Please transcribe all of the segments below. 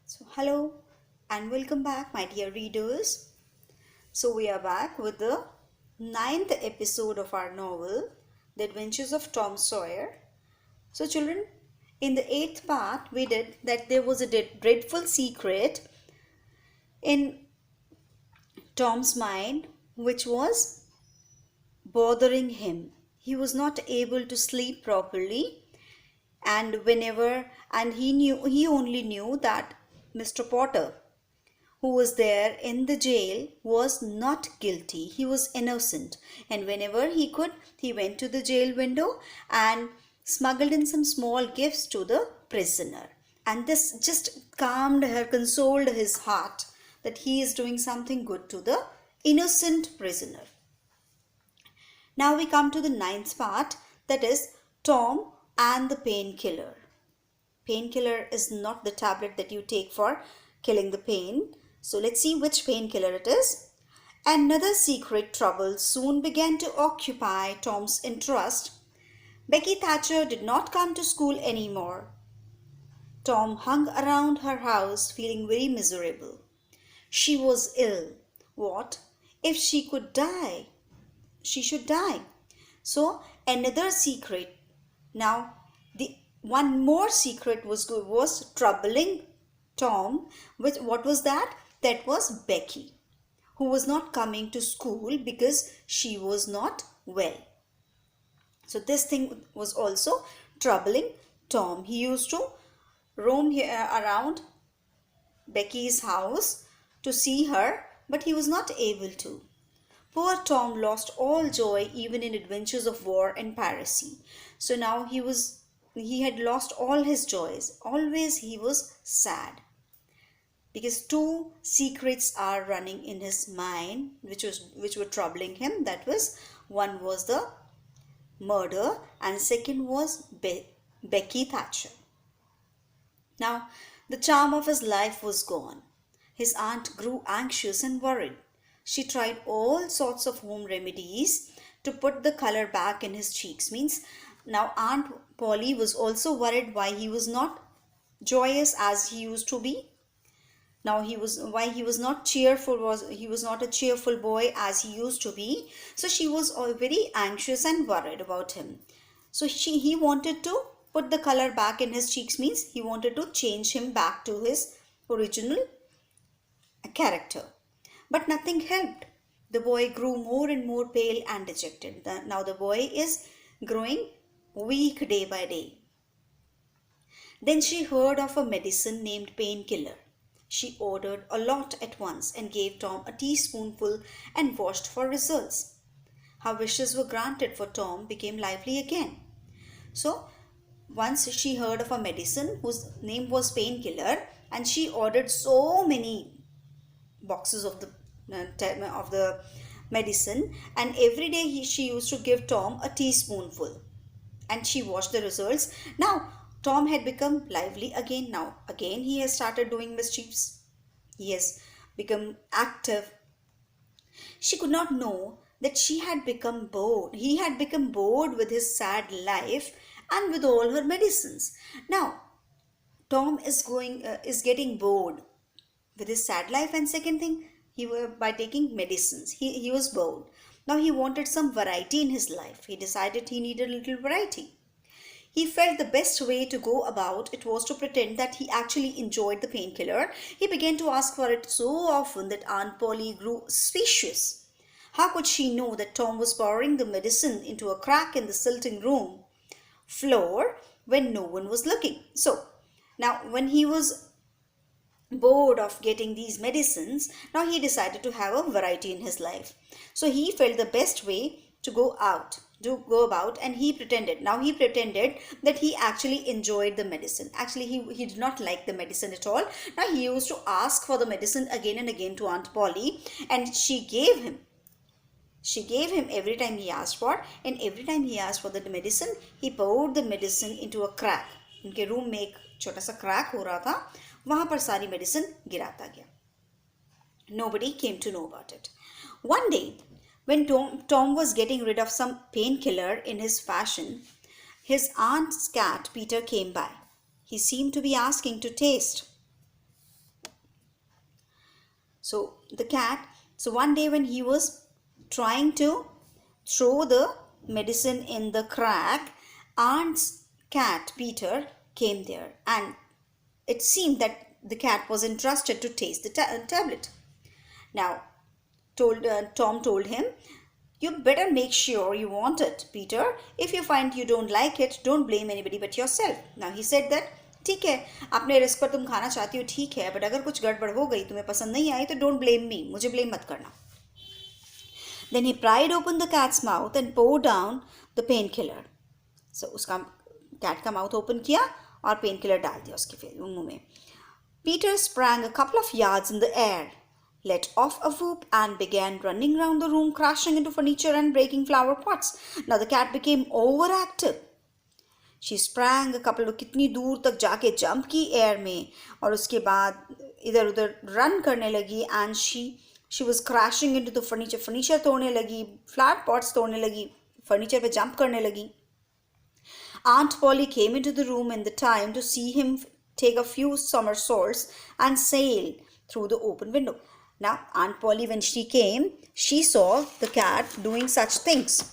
So, hello and welcome back, my dear readers. So, we are back with the ninth episode of our novel, The Adventures of Tom Sawyer. So, children, in the eighth part, we did that there was a dreadful secret in Tom's mind which was bothering him. He was not able to sleep properly, and he only knew that Mr. Potter, who was there in the jail, was not guilty. He was innocent. And whenever he could, he went to the jail window and smuggled in some small gifts to the prisoner. And this just consoled his heart that he is doing something good to the innocent prisoner. Now we come to the ninth part, that is Tom and the painkiller. Painkiller is not the tablet that you take for killing the pain. So let's see which painkiller it is. Another secret trouble soon began to occupy Tom's interest. Becky Thatcher did not come to school anymore. Tom hung around her house feeling very miserable. She was ill. What if she could die? She should die. So another secret. Now the one more secret was troubling Tom. What was that? That was Becky, who was not coming to school because she was not well. So this thing was also troubling Tom. He used to roam here around Becky's house to see her, but he was not able to. Poor Tom lost all joy even in adventures of war and piracy. So now he had lost all his joys. Always he was sad, because two secrets are running in his mind which were troubling him. That was, one was the murder and second was Becky Thatcher. Now the charm of his life was gone. His aunt grew anxious and worried. She tried all sorts of home remedies to put the color back in his cheeks. Means now Aunt Polly was also worried why he was not joyous as he used to be. Now he was not a cheerful boy as he used to be. So she was very anxious and worried about him. So he wanted to put the color back in his cheeks. Means he wanted to change him back to his original character. But nothing helped. The boy grew more and more pale and dejected. Now the boy is growing weak day by day. Then she heard of a medicine named painkiller. She ordered a lot at once and gave Tom a teaspoonful and watched for results. Her wishes were granted, for Tom became lively again. So once she heard of a medicine whose name was painkiller, and she ordered so many boxes of the medicine, and every day she used to give Tom a teaspoonful, and she watched the results. Now Tom had become lively again. Now again he has started doing mischiefs. He has become active. She could not know that she had become bored. He had become bored with his sad life and with all her medicines. Now Tom is getting bored with his sad life, and second thing, by taking medicines he was bored. Now he wanted some variety in his life. He decided he needed a little variety. He felt the best way to go about it was to pretend that he actually enjoyed the painkiller. He began to ask for it so often that Aunt Polly grew suspicious. How could she know that Tom was pouring the medicine into a crack in the silting room floor when no one was looking? So now when he was bored of getting these medicines, now he decided to have a variety in his life. So he felt the best way to go about, and he pretended that he actually enjoyed the medicine. Actually he did not like the medicine at all. Now he used to ask for the medicine again and again to Aunt Polly, and she gave him every time he asked for. And every time he asked for the medicine, he poured the medicine into a crack. उनके room में एक छोटा सा crack हो रहा था, वहां पर सारी मेडिसिन गिराता गया. Nobody came to know about it. One day, when Tom was getting rid of some painkiller in his fashion, his aunt's cat Peter came by. He seemed to be asking to taste. So the cat, so one day when he was trying to throw the medicine in the crack, aunt's cat Peter came there, and it seemed that the cat was interested to taste the tablet. Now Tom told him, you better make sure you want it, Peter. If you find you don't like it, don't blame anybody but yourself. Now he said that, ठीक है, अपने risk पर तुम खाना चाहती हो, ठीक है, बट अगर कुछ गड़बड़ हो गई, तुम्हें पसंद नहीं आई, तो डोंट ब्लेम मी, मुझे ब्लेम मत करना. Then he pried open the cat's mouth and poured down the painkiller. So उसका cat का mouth open किया और painkiller डाल दिया उसके मुंह में. Peter sprang a couple of yards in the air, let off a whoop, and began running round the room, crashing into furniture and breaking flower pots. Now the cat became overactive. She sprang a couple of कितनी दूर तक जाके jump की air में, और उसके बाद इधर उधर run करने लगी, and she was crashing into the furniture. Furniture तोड़ने लगी, flower pots तोड़ने लगी, furniture पे jump करने लगी. Aunt Polly came into the room in the time to see him take a few somersaults and sail through the open window. Now, Aunt Polly, when she came, she saw the cat doing such things.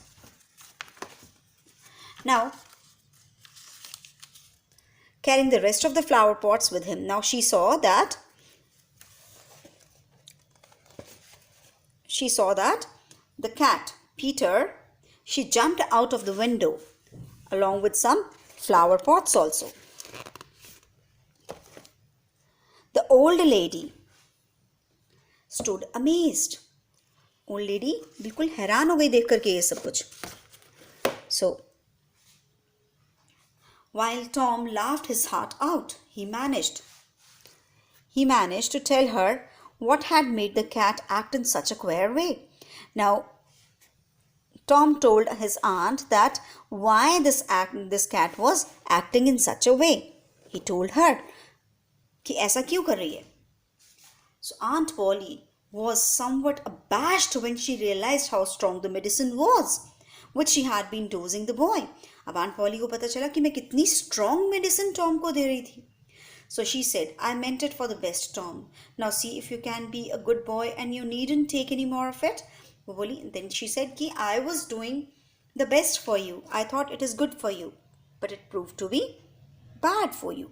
Now, carrying the rest of the flower pots with him. Now, she saw that the cat, Peter, she jumped out of the window along with some flower pots also. The old lady stood amazed. Old lady बिल्कुल हैरान हो गई देख करके ये सब कुछ. So, while Tom laughed his heart out, he managed to tell her what had made the cat act in such a queer way. Now, Tom told his aunt that why this cat was acting in such a way. He told her कि ऐसा क्यों कर रही है. So Aunt Polly was somewhat abashed when she realized how strong the medicine was, which she had been dosing the boy. अब Aunt Polly को पता चला कि मैं कितनी strong medicine Tom को दे रही थी. So she said, I meant it for the best, Tom. Now see if you can be a good boy and you needn't take any more of it. वो बोली, then she said कि I was doing the best for you. I thought it is good for you, but it proved to be bad for you.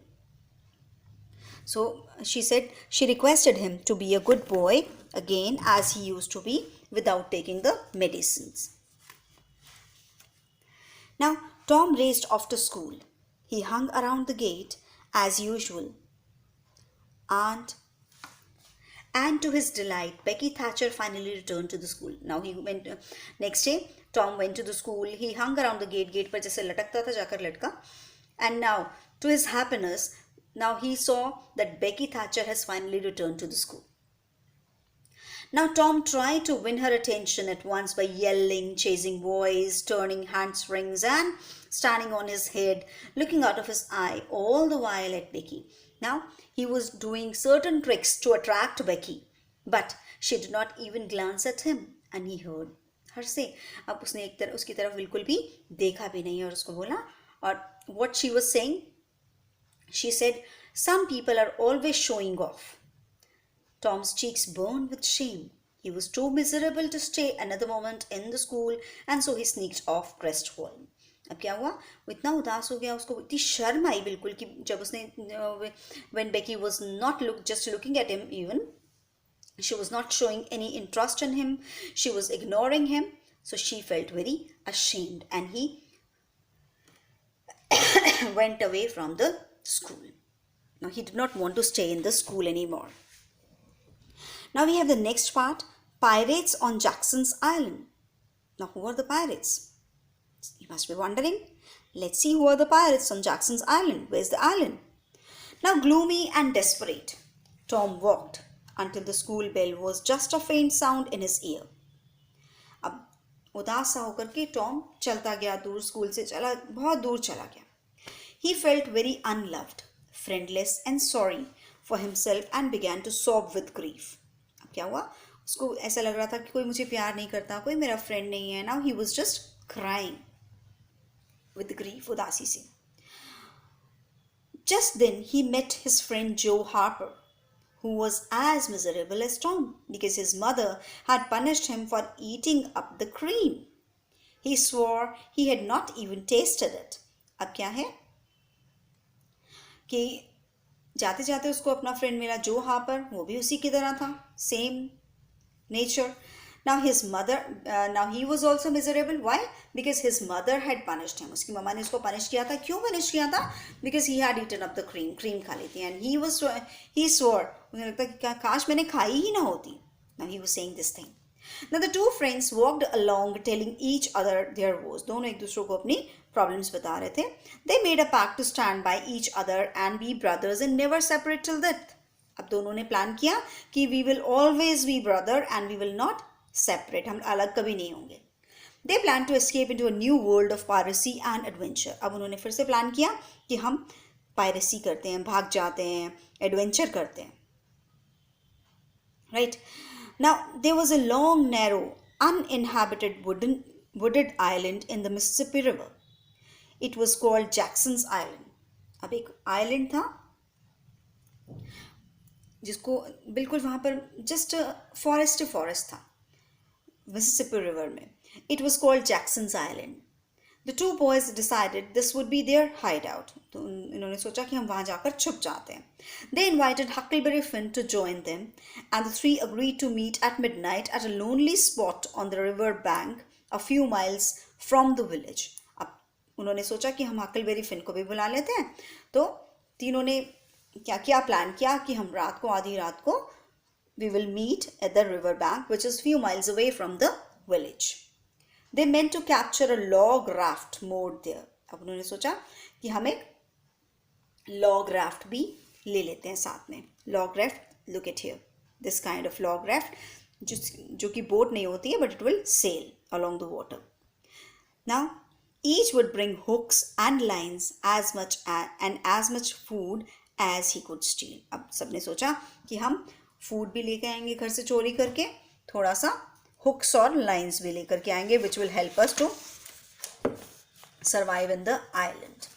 So she said she requested him to be a good boy again as he used to be without taking the medicines. Now Tom raced off to school. He hung around the gate as usual. And to his delight, Becky Thatcher finally returned to the school. Now he went next day. Tom went to the school. He hung around the gate. Gate पर जैसे लटकता था जाकर लटका. And now, to his happiness, now he saw that Becky Thatcher has finally returned to the school. Now Tom tried to win her attention at once by yelling, chasing boys, turning handsprings, and standing on his head, looking out of his eye all the while at Becky. Now he was doing certain tricks to attract Becky, but she did not even glance at him, and he heard her say. अब उसने उसकी तरफ बिल्कुल भी देखा भी नहीं और उसको बोला. और what she was saying? She said, some people are always showing off. Tom's cheeks burned with shame. He was too miserable to stay another moment in the school, and so he sneaked off crestfallen. अब क्या हुआ, वो इतना उदास हो गया, उसको इतनी शर्म आई बिल्कुल कि जब उसने when Becky was not just looking at him even, she was not showing any interest in him, she was ignoring him, so she felt very ashamed, and he went away from the school. Now he did not want to stay in the school anymore. Now we have the next part, pirates on Jackson's Island. Now who are the pirates? You must be wondering. Let's see who are the pirates on Jackson's Island. Where's the island? Now gloomy and desperate, Tom walked until the school bell was just a faint sound in his ear. अब उदास सा होकर के Tom चलता गया दूर, school से चला बहुत दूर चला गया. He felt very unloved, friendless and sorry for himself and began to sob with grief. अब क्या हुआ, उसको ऐसा लग रहा था कि कोई मुझे प्यार नहीं करता, कोई मेरा फ्रेंड नहीं है. Now he was just crying with grief, उदासी से. Just then he met his friend Joe Harper, who was as miserable as Tom because his mother had punished him for eating up the cream. He swore he had not even tasted it. अब क्या है कि जाते जाते उसको अपना friend मिला जो हापर, वो भी उसी की तरह था, same nature. Now his mother, now he was also miserable. Why? Because his mother had punished him. उसकी मम्मा ने उसको punish किया था. क्यों punish किया था? Because he had eaten up the cream. Cream खा ली थी. And he swore. मुझे लगता है कि काश मैंने खाई ही ना होती. Now he was saying this thing. Now the two friends walked along telling each other their woes. दोनों एक दूसरे को अपनी problems बता रहे थे. They made a pact to stand by each other and be brothers and never separate till death. अब दोनों ने प्लान किया कि we will always be brother and we will not separate. हम अलग कभी नहीं होंगे. They plan to escape into a new world of piracy and adventure. अब उन्होंने फिर से प्लान किया कि हम पायरेसी करते हैं, भाग जाते हैं, एडवेंचर करते हैं. Right? Now there was a long, narrow, uninhabited wooded island in the Mississippi River. It was called Jackson's Island. अब एक आइलैंड था जिसको बिल्कुल वहाँ पर जस्ट फॉरेस्ट था मिसिसिपी रिवर में. It was called Jackson's Island. The two boys decided this would be their hideout. तो इन्होंने सोचा कि हम वहाँ जाकर छुप जाते हैं. They invited Huckleberry Finn to join them and the three agreed to meet at midnight at a lonely spot on the river bank a few miles from the village. अब उन्होंने सोचा कि हम हकलबेरी फिन को भी बुला लेते हैं. तो तीनों ने क्या प्लान किया कि हम रात को, आधी रात को, we will meet at the river bank which is few miles away from the village. They meant to capture a log raft moored there. अब उन्होंने सोचा कि हम एक log raft भी ले लेते हैं साथ में. Log raft, look at here, this kind of log raft जो कि बोट नहीं होती है but it will sail along the water. Now each would bring hooks and lines as much food as he could steal. अब सबने सोचा कि हम फूड भी लेके आएंगे घर से चोरी करके, थोड़ा सा हुक्स और लाइंस भी लेकर के आएंगे which will help us to survive in the island.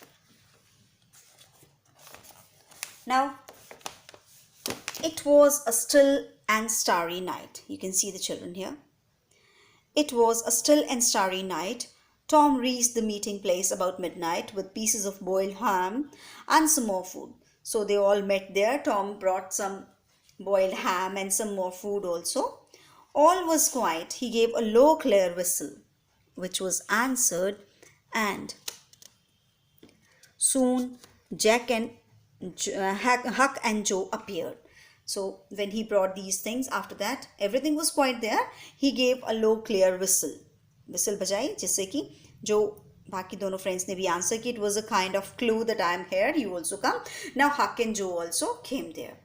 Now it was a still and starry night. You can see the children here. It was a still and starry night. Tom reached the meeting place about midnight with pieces of boiled ham and some more food. So they all met there. Tom brought some boiled ham and some more food also. All was quiet. He gave a low, clear whistle, which was answered, and soon Jack and Huck and Joe appeared. So when he brought these things, after that everything was quiet there. He gave a low, clear whistle. Whistle बजाई जिससे कि जो बाकी दोनों friends ने भी answer की. It was a kind of clue that I am here, you also come. Now हक एंड जो ऑल्सो केम देयर.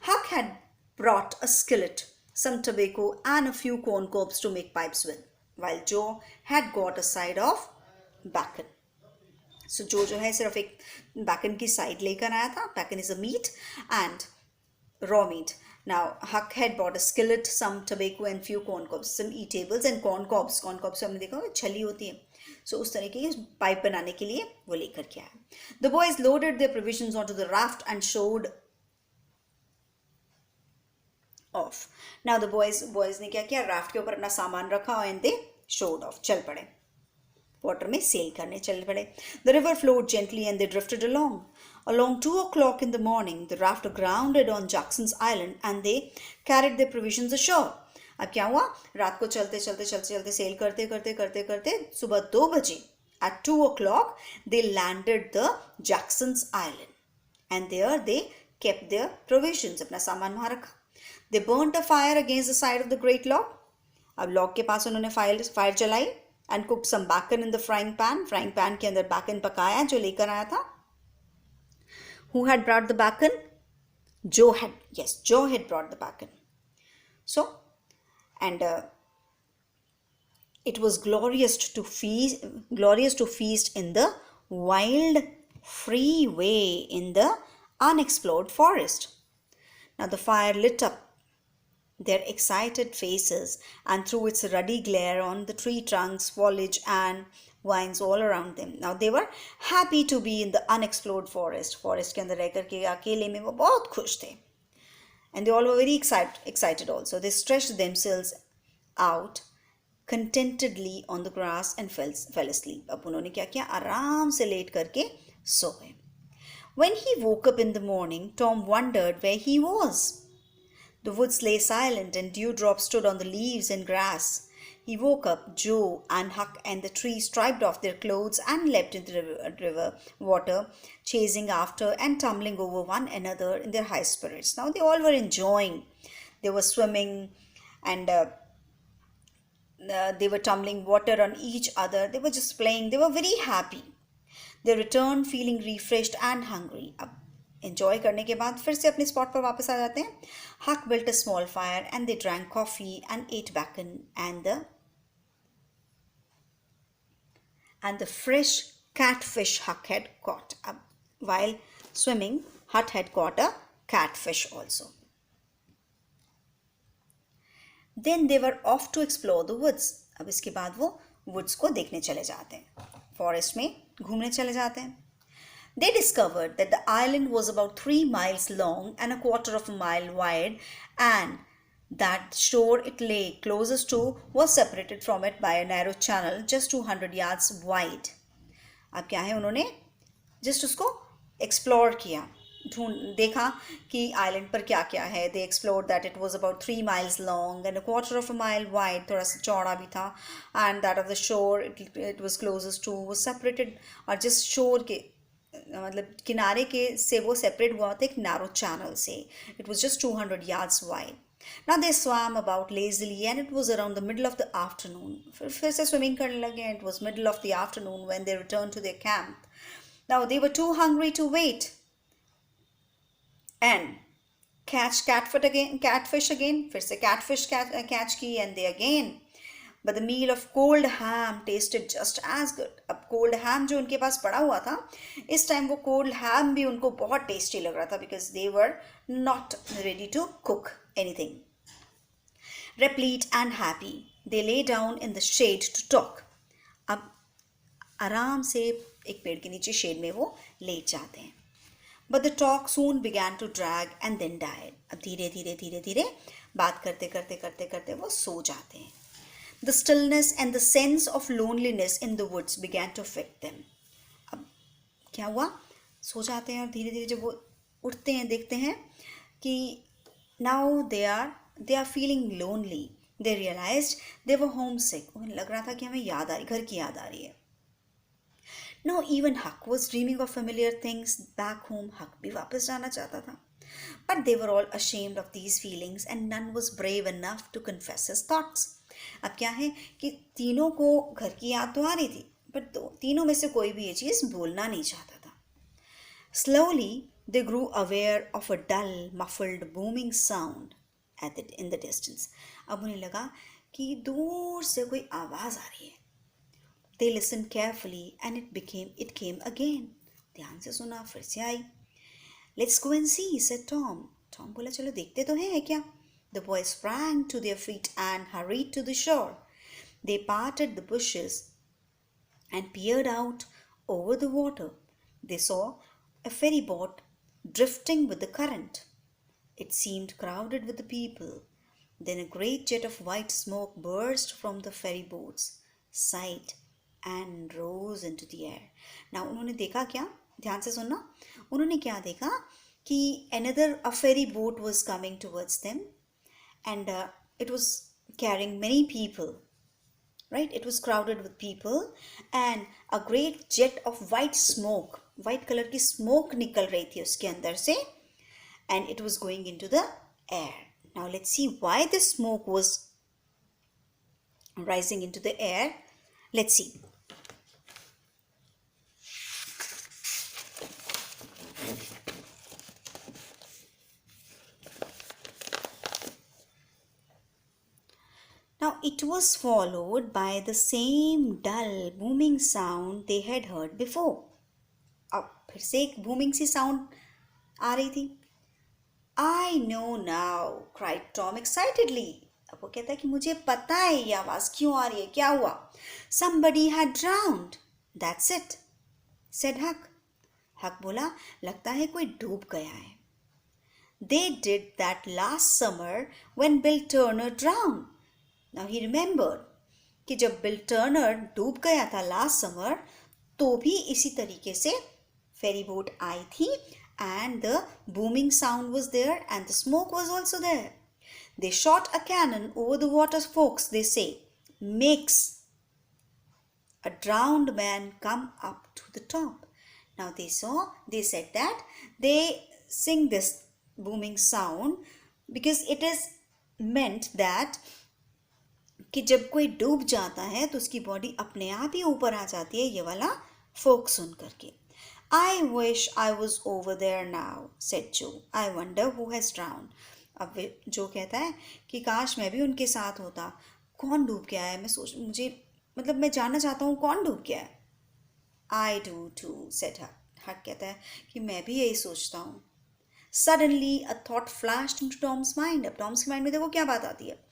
हक had brought a skillet, some tobacco and a few corn cobs to make pipes with, while Joe had got a side of bacon. So Joe जो है सिर्फ एक bacon की side लेकर आया था. Bacon is a meat and raw meat. Now Huck had bought a skillet, some tobacco and few corn cobs, some eatables and corn cobs. Corn cobs हमने देखा होगा छली होती है. So उस तरीके की पाइप बनाने के लिए वो लेकर के आया. The boys loaded their provisions onto the raft and showed off. Now the boys ने क्या किया, राफ्ट के ऊपर अपना सामान रखा and they showed off. चल पड़े, वाटर में सेल करने चल पड़े. The river flowed gently and they drifted along. Along 2 o'clock in the morning, the raft grounded on Jackson's Island and they carried their provisions ashore. अब क्या हुआ, रात को चलते सेल करते सुबह 2 बजे at 2 o'clock they landed the Jackson's Island and there they kept their provisions. अपना सामान वहाँ रखा. They burnt a fire against the side of the great log. अब log के पास उन्होंने फायर जलाई and cooked some bacon in the frying pan. Frying pan के अंदर bacon पकाया जो लेकर आया था. Who had brought the bacon? Joe had brought the bacon. So, and it was glorious to feast in the wild, free way in the unexplored forest. Now the fire lit up their excited faces and threw its ruddy glare on the tree trunks, foliage and vines all around them. Now they were happy to be in the unexplored forest. Forest के अंदर रह करके अकेले में वो बहुत खुश थे. And they all were very excited also. They stretched themselves out contentedly on the grass and fell asleep. अब उन्होंने क्या किया, आराम से लेट करके सो गए. When he woke up in the morning, Tom wondered where he was. The woods lay silent and dewdrops stood on the leaves and grass. He woke up Joe and Huck, and the trees stripped off their clothes and leapt into the river water, chasing after and tumbling over one another in their high spirits. Now they all were enjoying. They were swimming and they were tumbling water on each other. They were just playing. They were very happy. They returned feeling refreshed and hungry. अब enjoy करने के बाद फिर से अपने spot पर वापस आ जाते हैं. Huck built a small fire and they drank coffee and ate bacon and the fresh catfish Huck had caught. While swimming, Huck had caught a catfish also. Then they were off to explore the woods. अब इसके बाद वो woods को देखने चले जाते हैं, forest में घूमने चले जाते हैं. They discovered that the island was about 3 miles long and a quarter of a mile wide, and that shore it lay closest to was separated from it by a narrow channel just 200 yards wide. अब क्या है, उन्होंने just उसको explore किया, देखा कि island पर क्या क्या है. They explored that it was about 3 miles long and a quarter of a mile wide, थोड़ा सा चौड़ा भी था, and that of the shore it was closest to was separated, और just shore के मतलब किनारे के से वो सेपरेट हुआ था एक नैरो चैनल से. It was just 200 yards wide. Now they swam about lazily and it was around the middle of the afternoon. फिर से स्विमिंग करने लगे. It was middle of the afternoon when they returned to their camp. Now they were too hungry to wait and catch catfish again. फिर से catfish catch की and they again. But the meal of cold ham tasted just as good. अब cold ham जो उनके पास पड़ा हुआ था, इस टाइम वो cold ham भी उनको बहुत tasty लग रहा था, because they were not ready to cook anything. Replete and happy, they lay down in the shade to talk. अब आराम से एक पेड़ के नीचे shade में वो लेट जाते हैं. But the talk soon began to drag and then died. अब धीरे धीरे बात करते करते वो सो जाते हैं. The stillness and the sense of loneliness in the woods began to affect them. अब क्या हुआ, सो जाते हैं और धीरे धीरे जब वो उठते हैं देखते हैं कि now they are feeling lonely. They realized they were homesick. उन्हें लग रहा था कि हमें याद आ रही, घर की याद आ रही है. Now even Huck was dreaming of familiar things back home. Huck भी वापस जाना चाहता था. But they were all ashamed of these feelings and none was brave enough to confess his thoughts. अब क्या है कि तीनों को घर की याद तो आ रही थी, बट तीनों में से कोई भी ये चीज़ बोलना नहीं चाहता था. Slowly they grew aware of a dull, muffled, booming sound in the distance. अब उन्हें लगा कि दूर से कोई आवाज़ आ रही है. They listened carefully and it came again. ध्यान से सुना, फिर से आई. Let's go and see, said Tom. Tom बोला चलो देखते तो हैं क्या. The boys sprang to their feet and hurried to the shore. They parted the bushes and peered out over the water. They saw a ferry boat drifting with the current. It seemed crowded with the people. Then a great jet of white smoke burst from the ferry boat's side and rose into the air. Now उन्होंने देखा क्या, ध्यान से सुनना. उन्होंने क्या देखा कि a ferry boat was coming towards them. And it was carrying many people, right? It was crowded with people and a great jet of white smoke, white color की smoke निकल रही थी उसके अंदर से, and it was going into the air. Now let's see why this smoke was rising into the air. Let's see. Now it was followed by the same dull booming sound they had heard before. अब फिर से एक booming सी sound आ रही थी. I know now, cried Tom excitedly. अब वो कहता है कि मुझे पता है ये आवाज़ क्यों आ रही है, क्या हुआ. Somebody had drowned. That's it, said Huck. Huck बोला लगता है कोई डूब गया है. They did that last summer when Bill Turner drowned. Now he remembered कि जब बिल टर्नर डूब गया था लास्ट समर तो भी इसी तरीके से फेरी बोट आई थी and the booming sound was there and the smoke was also there. They shot a cannon over the water forks, they say, makes a drowned man come up to the top. Now they said that they sing this booming sound because it is meant that कि जब कोई डूब जाता है तो उसकी body अपने आप ही ऊपर आ जाती है, ये वाला फोक सुन करके. I wish I was over there now, said Joe. I wonder who has drowned. अब जो कहता है कि काश मैं भी उनके साथ होता. कौन डूब गया है? मैं जानना चाहता हूँ कौन डूब गया है. I do too, said Huck. Huck कहता है कि मैं भी यही सोचता हूँ. Suddenly a thought flashed into Tom's mind. अब टॉम्स के माइंड में देखो क्या बात आती है.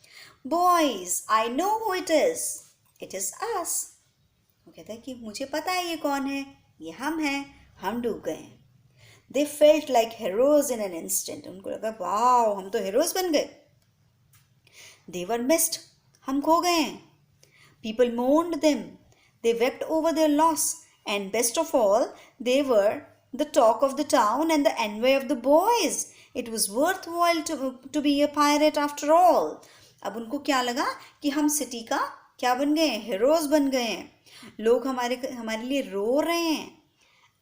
Boys, I know who it is. It is us. वो कहता है कि मुझे पता है ये कौन है. ये हम हैं. हम डूब गए हैं. They felt like heroes in an instant. उनको लगा वाओ हम तो heroes बन गए. They were missed. हम खो गए हैं. People mourned them. They wept over their loss. And best of all, they were the talk of the town and the envy of the boys. It was worthwhile to be a pirate after all. अब उनको क्या लगा कि हम city का क्या बन गए हैं? हीरोज बन गए हैं. लोग हमारे लिए रो रहे हैं.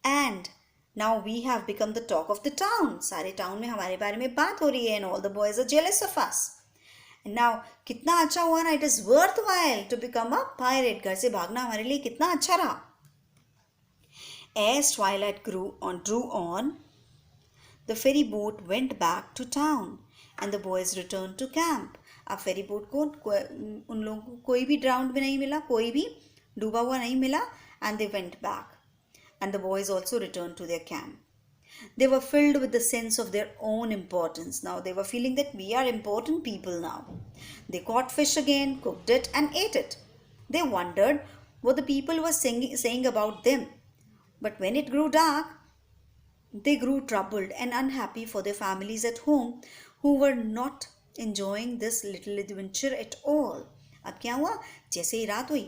And now we have become the talk of the town. सारे टाउन में हमारे बारे में बात हो रही है. And all the boys are jealous of us. And now कितना अच्छा हुआ ना. It is worthwhile to become a pirate. घर से भागना हमारे लिए कितना अच्छा रहा. As twilight drew on, the ferry boat went back to town and the boys returned to camp. अब फेरी बोट को उन लोगों को कोई भी ड्राउंड भी नहीं मिला, कोई भी डूबा हुआ नहीं मिला. And they went back. And the boys also returned to their camp. They were filled with the sense of their own importance. Now they were feeling that we are important people now. They caught fish again, cooked it and ate it. They wondered what the people were saying about them. But when it grew dark, they grew troubled and unhappy for their families at home who were not enjoying this little adventure at all. अब क्या हुआ? जैसे ही रात हुई,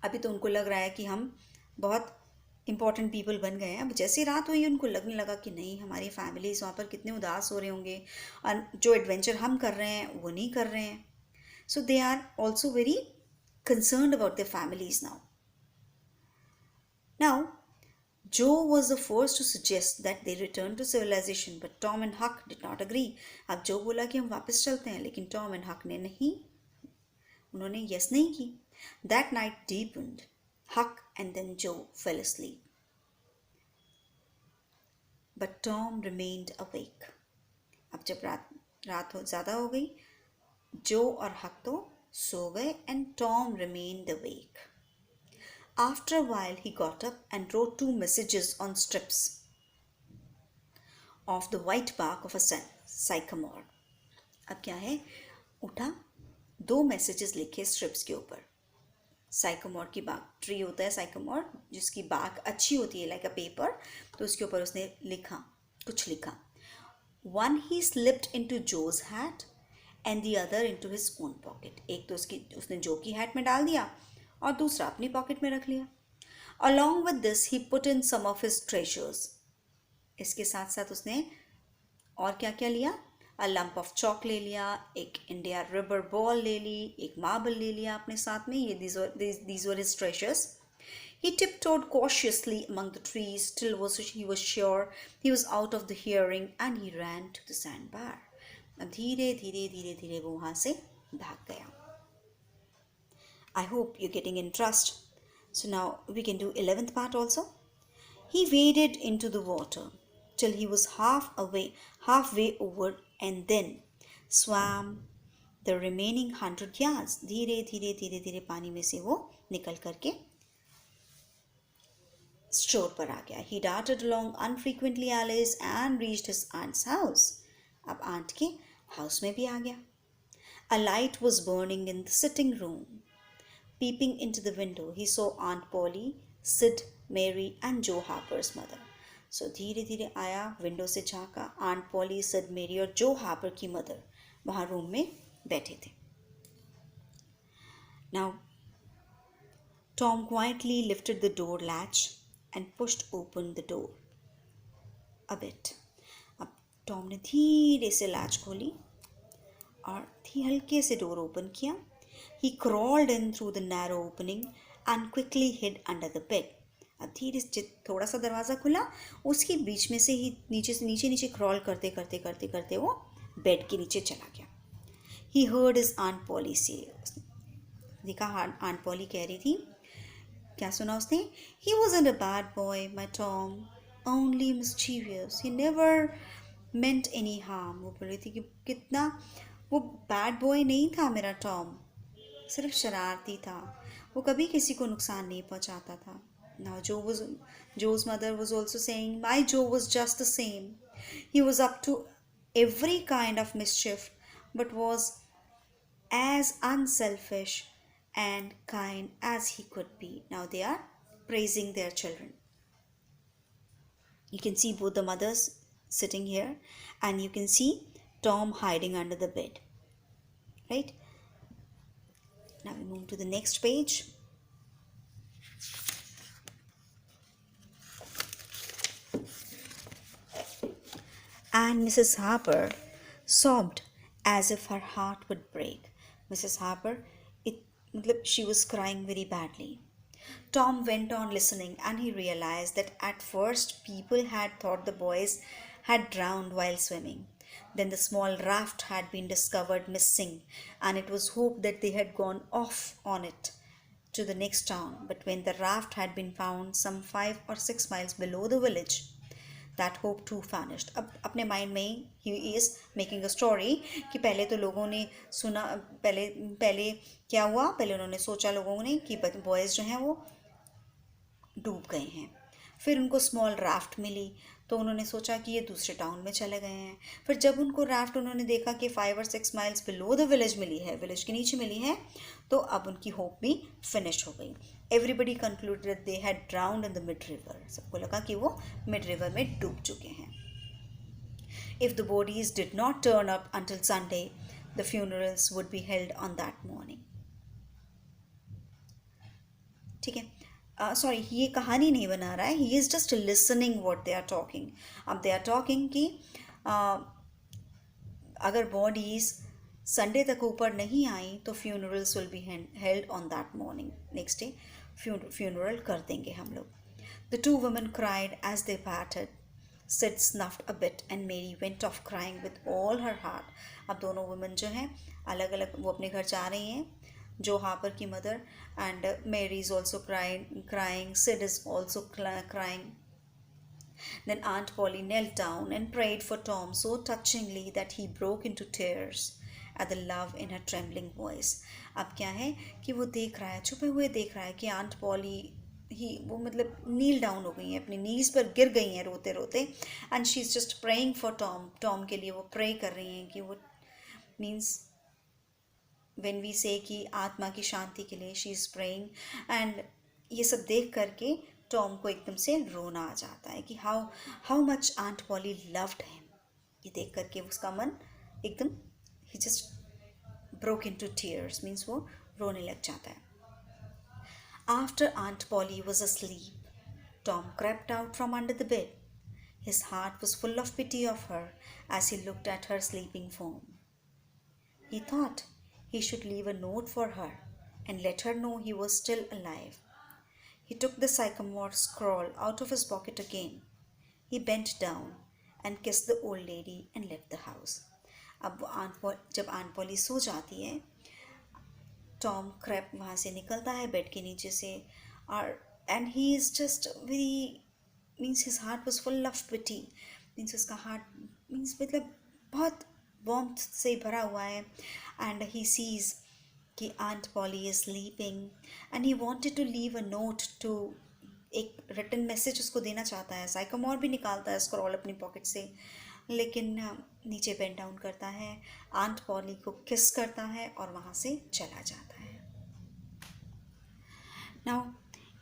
अभी तो उनको लग रहा है कि हम बहुत इम्पॉर्टेंट पीपल बन गए हैं. अब जैसे रात हुई उनको लगने लगा कि नहीं, हमारी फैमिलीज वहाँ पर कितने उदास हो रहे होंगे और जो एडवेंचर हम कर रहे हैं वो नहीं कर रहे हैं. So they are also very concerned about their families now. Now, Joe was the first to suggest that they return to civilization, but Tom and Huck did not agree. अब जो बोला कि हम वापस चलते हैं, लेकिन Tom and Huck ने नहीं, उन्होंने yes नहीं की. That night deepened. Huck and then Joe fell asleep. But Tom remained awake. अब जब रात ज़्यादा हो गई, Joe और Huck तो सो गए and Tom remained awake. After a while, he got up and wrote 2 messages on strips of the white bark of a sycamore. अब क्या है? उठा 2 messages लिखे स्ट्रिप्स के ऊपर. साइकोमोर की बाग ट्री होता है, साइकोमोर जिसकी बाग अच्छी होती है लाइक अ पेपर. तो उसके ऊपर उसने कुछ लिखा. One he slipped into Joe's hat and the other into his own pocket. एक तो उसने जो की हैट में डाल दिया और दूसरा अपनी पॉकेट में रख लिया. Along with this, he put in some of his treasures. इसके साथ साथ उसने और क्या क्या लिया? A lump of chalk ले लिया, एक इंडिया रबर बॉल ले ली, एक मार्बल ले लिया अपने साथ में. ये these were his treasures. He tiptoed cautiously among the trees till he was sure he was out of the hearing, and he ran to the sandbar. अब धीरे धीरे वो वहाँ से भाग गया. I hope you're getting interest. So now we can do 11th part also. He waded into the water till he was halfway over and then swam the remaining 100 yards. धीरे धीरे पानी में से वो निकल करके स्टोर पर आ गया. He darted along unfrequently alleys and reached his aunt's house. अब आंट के हाउस में भी आ गया. A light was burning in the sitting room. Peeping into the window, he saw Aunt Polly, Sid, Mary, and Joe Harper's mother. सो धीरे धीरे आया, window से झांका। Aunt poly, Sid मेरी और जो हार्पर की मदर वहाँ रूम में बैठे थे। Now Tom quietly lifted the door latch and pushed open the door a bit. अब टॉम ने धीरे से लैच खोली और हल्के से डोर ओपन किया। He crawled in through the narrow opening and quickly hid under the bed. अब धीरे से थोड़ा सा दरवाज़ा खुला, उसके बीच में से ही नीचे नीचे क्रॉल करते करते करते करते वो बेड के नीचे चला गया। He heard his Aunt Polly say, देखा आंट पॉली कह रही थी, क्या सुना उसने? He wasn't a bad boy, my Tom, only mischievous. He never meant any harm. वो बोल रही थी कि कितना वो बैड बॉय नहीं था मेरा टॉम, सिर्फ शरारती था, वो कभी किसी को नुकसान नहीं पहुंचाता था। Now Joe's mother was also saying, my Joe was just the same. He was up to every kind of mischief, but was as unselfish and kind as he could be. Now they are praising their children. You can see both the mothers sitting here, and you can see Tom hiding under the bed. Right? Now we move to the next page. And Mrs. Harper sobbed as if her heart would break. Mrs. Harper, she was crying very badly. Tom went on listening, and he realized that at first people had thought the boys had drowned while swimming. Then the small raft had been discovered missing, and it was hoped that they had gone off on it to the next town. But when the raft had been found some 5 or 6 miles below the village, that hope too vanished. अब अपने mind में he is making a story कि पहले तो लोगों ने सुना, पहले क्या हुआ, पहले उन्होंने सोचा लोगों ने कि बॉयज़ जो हैं वो डूब गए हैं। फिर उनको स्मॉल राफ्ट मिली तो उन्होंने सोचा कि ये दूसरे टाउन में चले गए हैं। फिर जब उनको राफ्ट उन्होंने देखा कि 5 और 6 माइल्स बिलो द विलेज मिली है, विलेज के नीचे मिली है, तो अब उनकी होप भी फिनिश हो गई। Everybody concluded they had ड्राउन्ड in the mid river. सबको लगा कि वो मिड रिवर में डूब चुके हैं। If the bodies did not turn up until Sunday, the funerals would be held on that morning. ठीक है, सॉरी ये कहानी नहीं बना रहा है, he is just listening what they are talking. अब दे आर टॉकिंग कि अगर बॉडीज़ संडे तक ऊपर नहीं आई तो funerals will be held on that morning. Next day funeral कर देंगे हम लोग। The two women cried as they parted. Sid snuffed a bit and Mary went off crying with all her heart. अब दोनों वुमेन जो हैं अलग अलग वो अपने घर जा रही हैं। जो हार्पर की mother, and Mary is also crying. Sid is also crying. Then Aunt Polly knelt down and prayed for Tom so touchingly that he broke into tears at the love in her trembling voice. अब क्या है कि वो देख रहा है, छुपे हुए देख रहा है कि आंट पॉली वो मतलब नील डाउन हो गई हैं, अपनी नीज पर गिर गई हैं रोते रोते, and she is just praying for Tom. Tom के लिए वो प्रे कर रही हैं कि वो मीन्स व्हेन वी से कि आत्मा की शांति के लिए शी इज़ प्रेइंग। एंड ये सब देख करके टॉम को एकदम से रोना आ जाता है कि how much Aunt Polly loved him. ये देख करके उसका मन एकदम ही just broke into tears, means वो रोने लग जाता है। After Aunt Polly was asleep, Tom crept out from under the bed. His heart was full of pity of her as he looked at her sleeping form. He thought he should leave a note for her and let her know he was still alive. He took the sycamore scroll out of his pocket again. He bent down and kissed the old lady and left the house. अब जब aunt poly सो जाती है, Tom Krebs वहाँ से निकलता है bed के नीचे से, और and he is just very means his heart was full of pity, means उसका हार्ट मीन्स मतलब बहुत वार्मथ से भरा हुआ है। एंड ही सीज कि aunt Polly is sleeping and he wanted to leave a note to, एक written message उसको देना चाहता है। साइकोमोर भी निकालता है स्क्रॉल अपनी पॉकेट से, लेकिन नीचे बेंड डाउन करता है, आंट पॉली को किस करता है और वहाँ से चला जाता है। Now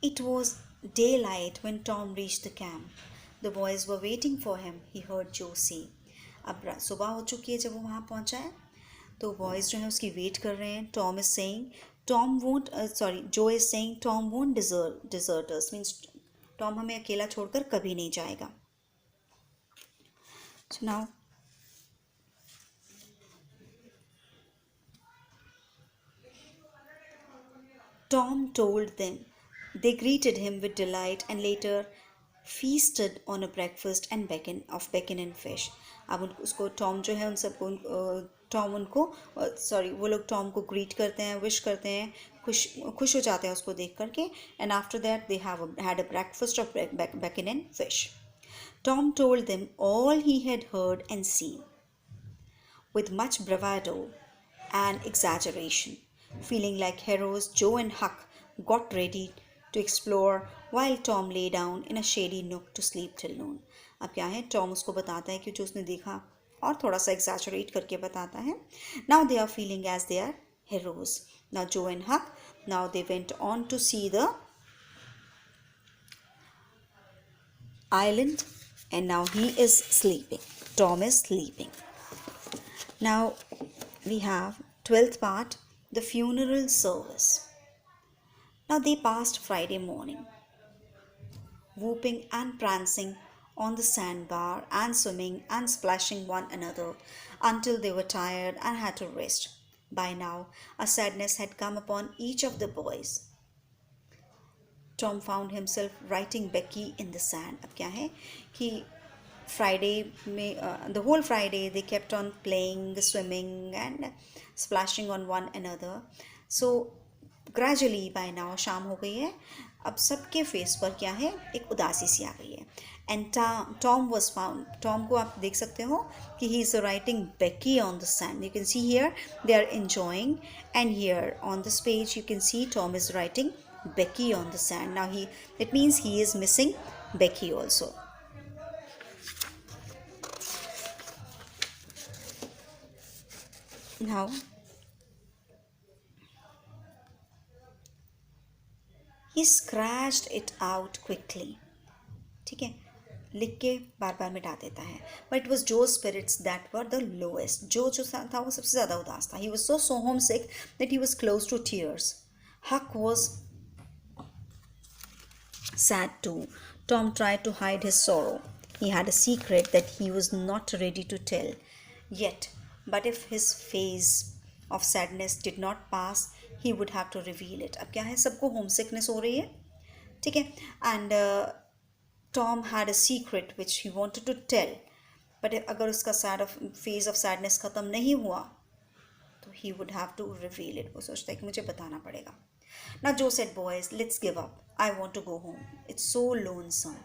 it was day light when Tom reached the camp. The boys were waiting for him, he heard Joe say. अब सुबह हो चुकी है जब वो वहाँ पहुँचा है, तो बॉयज़ जो हैं उसकी वेट कर रहे हैं. Tom is saying, Joe is saying Tom won't desert us, means Tom हमें अकेला छोड़कर कभी नहीं जाएगा. So now Tom told them. They greeted him with delight and later feasted on a breakfast and bacon and fish. अब उसको Tom जो है उन सबको टॉम उनको वो लोग टॉम को ग्रीट करते हैं, विश करते हैं, खुश हो जाते हैं उसको देख करके. And after that they had a breakfast of bacon and fish. Tom told them all he had heard and seen with much bravado and exaggeration. Feeling like heroes, Joe and Huck got ready to explore while Tom lay down in a shady nook to sleep till noon. अब क्या है, Tom उसको बताता है कि जो उसने देखा और थोड़ा सा exaggerate करके बताता है. Now they are feeling as they are heroes. Now Joe and Huck, now they went on to see the island and now he is sleeping. Tom is sleeping. Now we have 12th part, the funeral service. Now they passed Friday morning, whooping and prancing on the sandbar and swimming and splashing one another until they were tired and had to rest. By now, a sadness had come upon each of the boys. Tom found himself writing Becky in the sand. अब क्या है कि Friday में the whole Friday they kept on playing, swimming and splashing on one another. So gradually by now शाम हो गई है, अब सबके फेस पर क्या है, एक उदासी सी आ गई है. And Tom was found. Tom को आप देख सकते हो कि he is writing Becky on the sand. You can see here they are enjoying, and here on this page you can see Tom is writing Becky on the sand. Now it means he is missing Becky also. Now he scratched it out quickly. ठीक है, लिख के बार बार मिटा देता है. But it was Joe's spirits that were the lowest. जो था वो सबसे ज़्यादा उदास था. He was so homesick that he was close to tears. Huck was sad too. Tom tried to hide his sorrow. He had a secret that he was not ready to tell yet. But if his phase of sadness did not pass, he would have to reveal it. अब क्या है, सबको homesickness हो रही है, ठीक है, and Tom had a secret which he wanted to tell. But अगर उसका phase of sadness ख़त्म नहीं हुआ, तो he would have to reveal it. वो सोचता है कि मुझे बताना पड़ेगा. Now Joe said, boys, let's give up. I want to go home. It's so lonesome.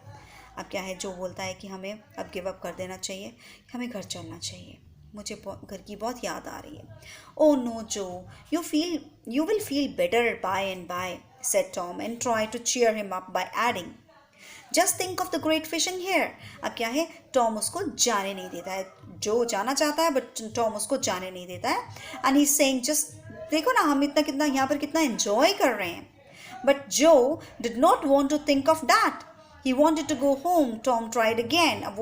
अब क्या है, जो बोलता है कि हमें अब गिव अप कर देना चाहिए, हमें घर चलना चाहिए, मुझे घर की बहुत याद आ रही है. Oh no, Joe, you will feel better by and by, said Tom and tried to cheer him up by adding, just think of the great fishing here. अब क्या है, टॉम उसको जाने नहीं देता है. जो जाना चाहता है बट टॉम उसको जाने नहीं देता है. एंड ही सेइंग, जस्ट देखो ना हम कितना यहाँ पर कितना एंजॉय कर रहे हैं. बट जो did not want to think of that. He wanted to go home. Tom tried again. अब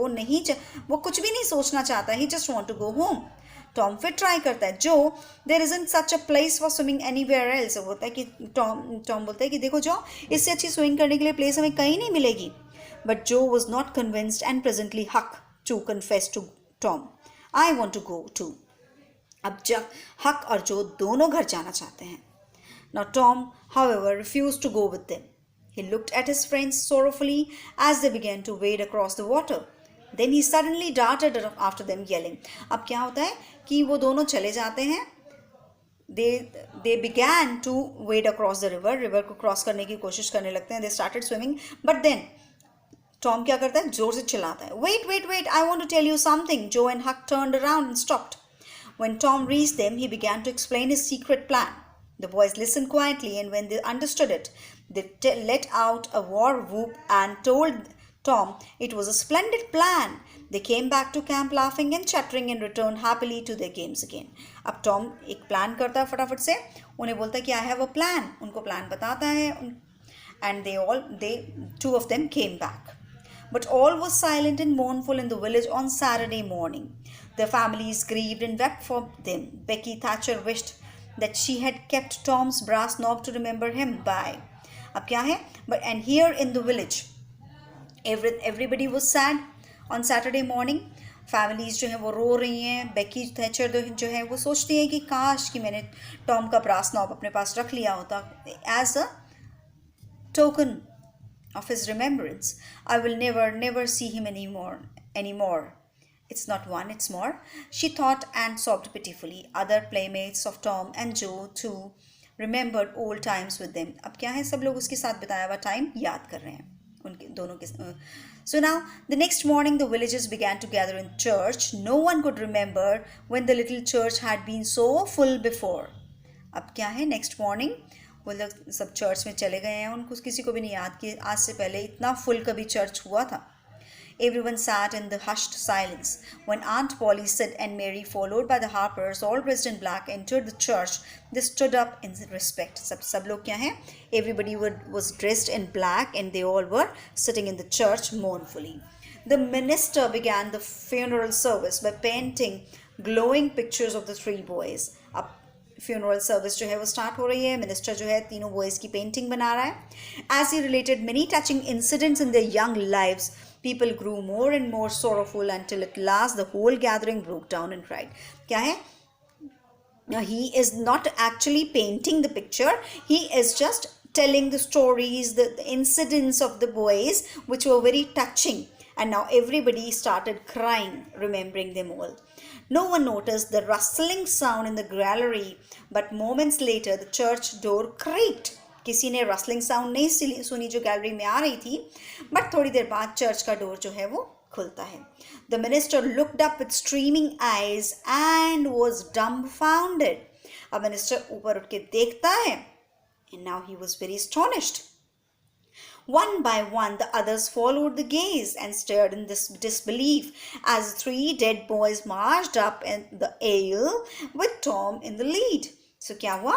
वो कुछ भी नहीं सोचना चाहता. He just want to go home. Tom फिर ट्राई करता है. जो there isn't such a place for swimming anywhere else. वो बोलता है कि Tom बोलता है कि देखो जो इससे अच्छी स्विमिंग करने के लिए प्लेस हमें कहीं नहीं मिलेगी. But Joe was not convinced and presently Huck too confessed to Tom, I want to go too. अब Huck और Joe दोनों घर जाना चाहते हैं. Now Tom, however, refused to go with them. He looked at his friends sorrowfully as they began to wade across the water. Then he suddenly darted after them yelling. अब क्या होता है कि वो दोनों चले जाते हैं. They began to wade across the river. River को क्रॉस करने की कोशिश करने लगते हैं. They started swimming. But then Tom क्या करता है, जोर से चिल्लाता है. Wait, I want to tell you something. Joe and Huck turned around and stopped. When Tom reached them, he began to explain his secret plan. The boys listened quietly, and when they understood it, they let out a war whoop and told Tom it was a splendid plan. They came back to camp laughing and chattering and returned happily to their games again. अब Tom एक plan करता है फटाफट से, उन्हें बोलता है कि I have a plan. उनको plan बताता है, and two of them came back. But all was silent and mournful in the village on Saturday morning. Their families grieved and wept for them. Becky Thatcher wished that she had kept Tom's brass knob to remember him by. अब क्या है? But and here in the village, everybody was sad on Saturday morning. Families जो हैं वो रो रही हैं. Beki Thatcher जो है वो सोचती है कि काश कि मैंने टॉम का ब्रास नॉब अपने पास रख लिया होता as a token of his remembrance. I will never see him anymore. It's not one, it's more. She thought and sobbed pitifully. Other playmates of Tom and Joe too remembered old times with them. अब क्या है, सब लोग उसके साथ बिताया हुआ time याद कर रहे हैं उनके दोनों के. So now the next morning the villagers began to gather in church. No one could remember when the little church had been so full before. अब क्या है, next morning वो लोग सब चर्च में चले गए हैं. उनको किसी को भी नहीं याद कि आज से पहले इतना फुल कभी चर्च हुआ था. Everyone sat in the hushed silence. When Aunt Polly, Sid and Mary, followed by the Harpers, all dressed in black, entered the church, they stood up in respect. सब लोग क्या हैं? Everybody was dressed in black and they all were sitting in the church mournfully. The minister began the funeral service by painting glowing pictures of the three boys. अब funeral service जो है वो start हो रही है. Minister जो है तीनों बॉयज़ की पेंटिंग बना रहा है. As he related many touching incidents in their young lives, people grew more and more sorrowful until at last the whole gathering broke down and cried. क्या है? Now he is not actually painting the picture, he is just telling the stories, the incidents of the boys which were very touching, and now everybody started crying remembering them all. No one noticed the rustling sound in the gallery, but moments later the church door creaked. किसी ने rustling sound नहीं सुनी जो gallery में आ रही थी, but थोड़ी देर बाद चर्च का डोर जो है वो खुलता है. The minister looked up with streaming eyes and was dumbfounded. अब मिनिस्टर ऊपर उठ के देखता है, and now he was very astonished. One by one, the others followed the gaze and stared in disbelief as three dead boys marched up in the aisle with Tom in the lead. So क्या हुआ?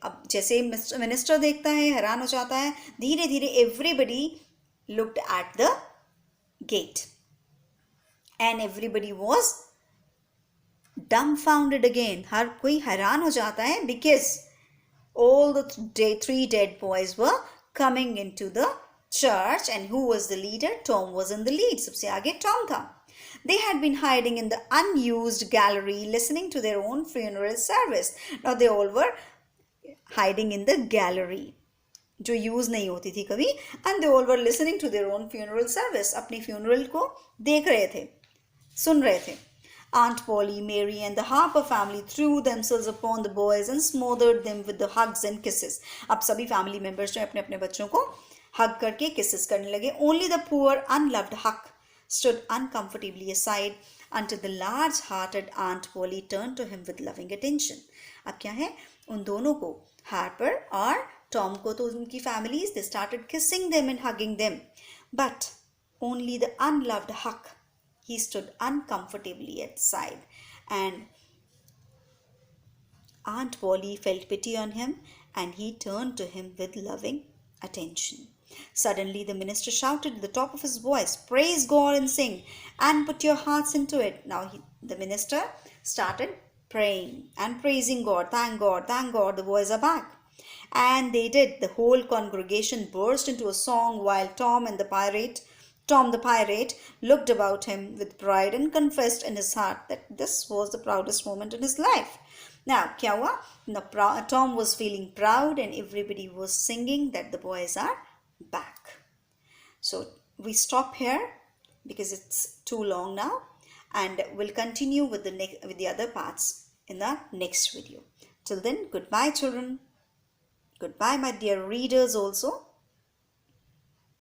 अब जैसे minister देखता है, हैरान हो जाता है, धीरे धीरे everybody looked at the gate and everybody was dumbfounded again. हर कोई हैरान हो जाता है because all the three dead boys were coming into the church, and who was the leader? Tom was in the lead. सबसे आगे Tom था. They had been hiding in the unused gallery listening to their own funeral service. Now they all were hiding in the gallery जो use नहीं होती थी कभी, and they all were listening to their own funeral service. अपनी funeral को देख रहे थे, सुन रहे थे. Aunt Polly, Mary and the Harper family threw themselves upon the boys and smothered them with the hugs and kisses. अब सभी family members जो अपने अपने बच्चों को hug करके kisses करने लगे. Only the poor unloved Huck stood uncomfortably aside until the large-hearted Aunt Polly turned to him with loving attention. अब क्या है? उन दोनों को, Harper और Tom को तो उनकी families, they started kissing them and hugging them. But only the unloved Huck, he stood uncomfortably at the side, and Aunt Polly felt pity on him and he turned to him with loving attention. Suddenly the minister shouted at the top of his voice, "Praise God and sing and put your hearts into it." Now the minister started praying and praising God. Thank God, the boys are back. And they did. The whole congregation burst into a song while Tom the pirate looked about him with pride and confessed in his heart that this was the proudest moment in his life. Now, क्या हुआ? Now, Tom was feeling proud and everybody was singing that the boys are back. So, we stop here because it's too long now, and we'll continue with the other parts in the next video. Till then, goodbye children. Goodbye my dear readers also.